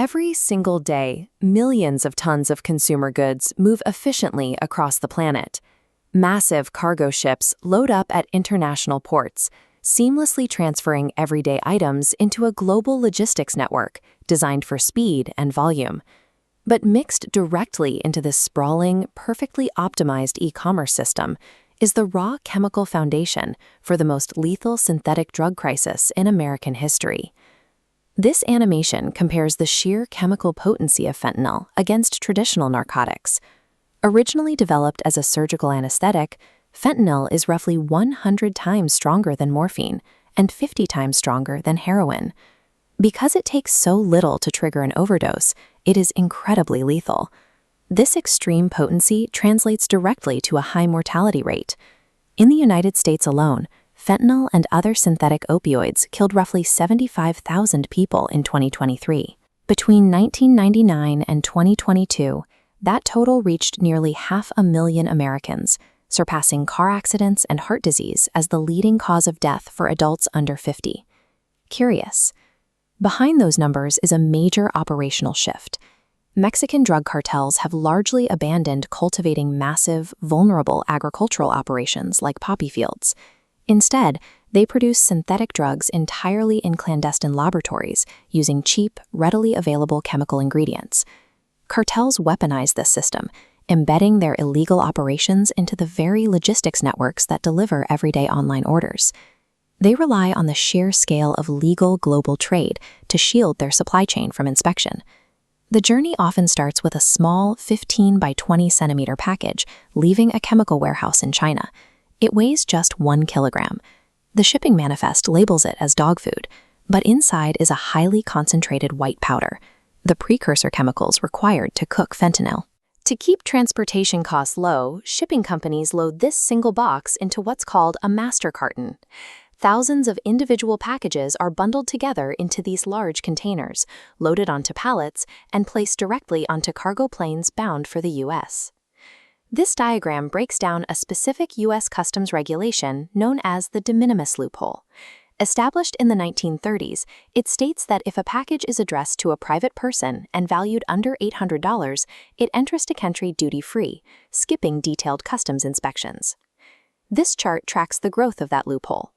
Every single day, millions of tons of consumer goods move efficiently across the planet. Massive cargo ships load up at international ports, seamlessly transferring everyday items into a global logistics network designed for speed and volume. But mixed directly into this sprawling, perfectly optimized e-commerce system is the raw chemical foundation for the most lethal synthetic drug crisis in American history. This animation compares the sheer chemical potency of fentanyl against traditional narcotics. Originally developed as a surgical anesthetic, fentanyl is roughly 100 times stronger than morphine and 50 times stronger than heroin. Because it takes so little to trigger an overdose, it is incredibly lethal. This extreme potency translates directly to a high mortality rate. In the United States alone, fentanyl and other synthetic opioids killed roughly 75,000 people in 2023. Between 1999 and 2022, that total reached nearly 500,000 Americans, surpassing car accidents and heart disease as the leading cause of death for adults under 50. Curious. Behind those numbers is a major operational shift. Mexican drug cartels have largely abandoned cultivating massive, vulnerable agricultural operations like poppy fields. Instead, they produce synthetic drugs entirely in clandestine laboratories using cheap, readily available chemical ingredients. Cartels weaponize this system, embedding their illegal operations into the very logistics networks that deliver everyday online orders. They rely on the sheer scale of legal global trade to shield their supply chain from inspection. The journey often starts with a small 15 by 20 centimeter package leaving a chemical warehouse in China. It weighs just 1 kilogram. The shipping manifest labels it as dog food, but inside is a highly concentrated white powder, the precursor chemicals required to cook fentanyl. To keep transportation costs low, shipping companies load this single box into what's called a master carton. Thousands of individual packages are bundled together into these large containers, loaded onto pallets, and placed directly onto cargo planes bound for the U.S. This diagram breaks down a specific U.S. customs regulation known as the de minimis loophole. Established in the 1930s, it states that if a package is addressed to a private person and valued under $800, it enters the country duty-free, skipping detailed customs inspections. This chart tracks the growth of that loophole.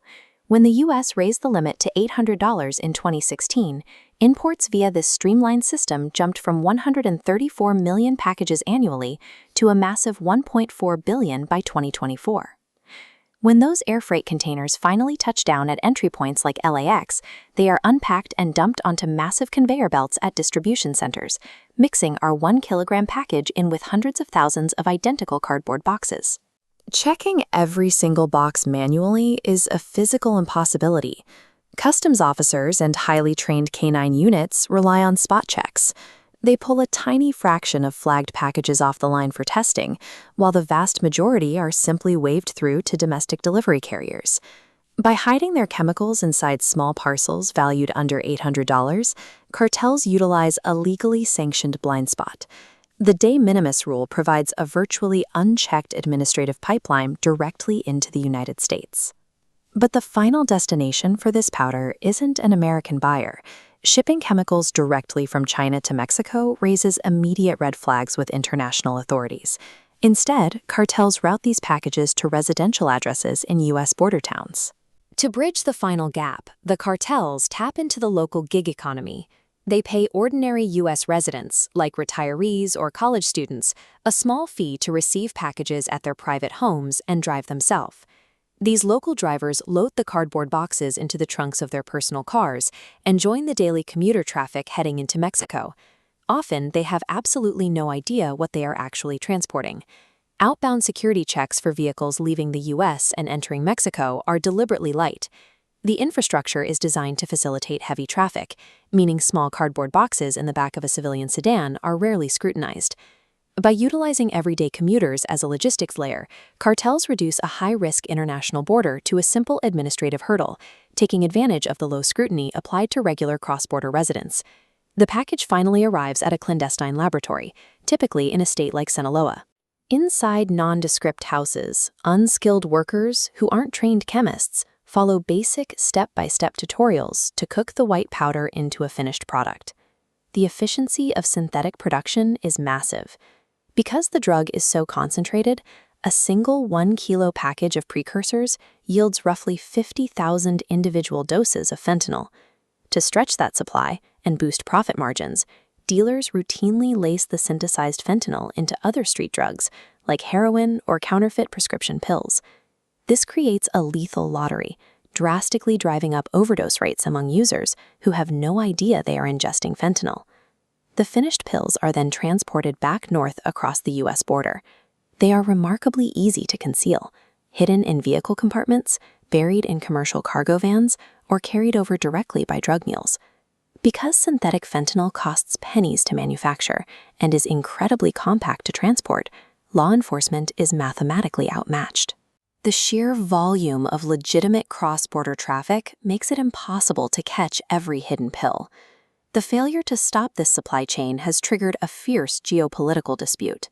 When the U.S. raised the limit to $800 in 2016, imports via this streamlined system jumped from 134 million packages annually to a massive 1.4 billion by 2024. When those air freight containers finally touch down at entry points like LAX, they are unpacked and dumped onto massive conveyor belts at distribution centers, mixing our 1 kilogram package in with hundreds of thousands of identical cardboard boxes. Checking every single box manually is a physical impossibility. Customs officers and highly trained canine units rely on spot checks. They pull a tiny fraction of flagged packages off the line for testing, while the vast majority are simply waved through to domestic delivery carriers. By hiding their chemicals inside small parcels valued under $800, cartels utilize a legally sanctioned blind spot. The de minimis rule provides a virtually unchecked administrative pipeline directly into the United States. But the final destination for this powder isn't an American buyer. Shipping chemicals directly from China to Mexico raises immediate red flags with international authorities. Instead, cartels route these packages to residential addresses in U.S. border towns. To bridge the final gap, the cartels tap into the local gig economy. They pay ordinary U.S. residents, like retirees or college students, a small fee to receive packages at their private homes and drive themselves. These local drivers load the cardboard boxes into the trunks of their personal cars and join the daily commuter traffic heading into Mexico. Often, they have absolutely no idea what they are actually transporting. Outbound security checks for vehicles leaving the U.S. and entering Mexico are deliberately light. The infrastructure is designed to facilitate heavy traffic, meaning small cardboard boxes in the back of a civilian sedan are rarely scrutinized. By utilizing everyday commuters as a logistics layer, cartels reduce a high-risk international border to a simple administrative hurdle, taking advantage of the low scrutiny applied to regular cross-border residents. The package finally arrives at a clandestine laboratory, typically in a state like Sinaloa. Inside nondescript houses, unskilled workers who aren't trained chemists follow basic step-by-step tutorials to cook the white powder into a finished product. the efficiency of synthetic production is massive. Because the drug is so concentrated, a single 1 kilo package of precursors yields roughly 50,000 individual doses of fentanyl. To stretch that supply and boost profit margins, dealers routinely lace the synthesized fentanyl into other street drugs, like heroin or counterfeit prescription pills. This creates a lethal lottery, drastically driving up overdose rates among users who have no idea they are ingesting fentanyl. The finished pills are then transported back north across the U.S. border. They are remarkably easy to conceal, hidden in vehicle compartments, buried in commercial cargo vans, or carried over directly by drug mules. Because synthetic fentanyl costs pennies to manufacture and is incredibly compact to transport, law enforcement is mathematically outmatched. The sheer volume of legitimate cross-border traffic makes it impossible to catch every hidden pill. The failure to stop this supply chain has triggered a fierce geopolitical dispute.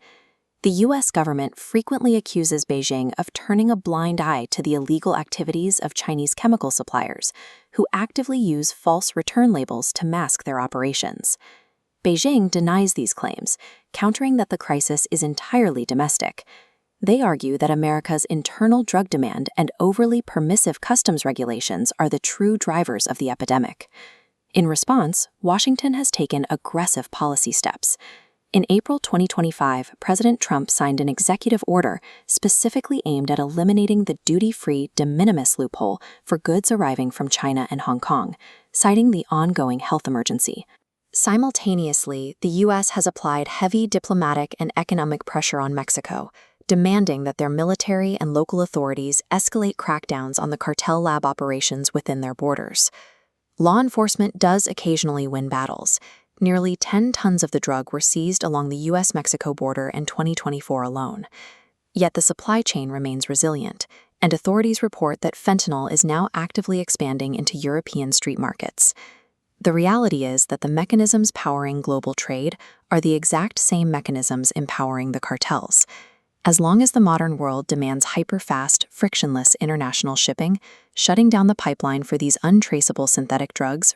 The U.S. government frequently accuses Beijing of turning a blind eye to the illegal activities of Chinese chemical suppliers, who actively use false return labels to mask their operations. Beijing denies these claims, countering that the crisis is entirely domestic. They argue that America's internal drug demand and overly permissive customs regulations are the true drivers of the epidemic. In response, Washington has taken aggressive policy steps. In April 2025, President Trump signed an executive order specifically aimed at eliminating the duty-free de minimis loophole for goods arriving from China and Hong Kong, citing the ongoing health emergency. Simultaneously, the U.S. has applied heavy diplomatic and economic pressure on Mexico, demanding that their military and local authorities escalate crackdowns on the cartel lab operations within their borders. Law enforcement does occasionally win battles. Nearly 10 tons of the drug were seized along the U.S.-Mexico border in 2024 alone. Yet the supply chain remains resilient, and authorities report that fentanyl is now actively expanding into European street markets. The reality is that the mechanisms powering global trade are the exact same mechanisms empowering the cartels. As long as the modern world demands hyper-fast, frictionless international shipping, shutting down the pipeline for these untraceable synthetic drugs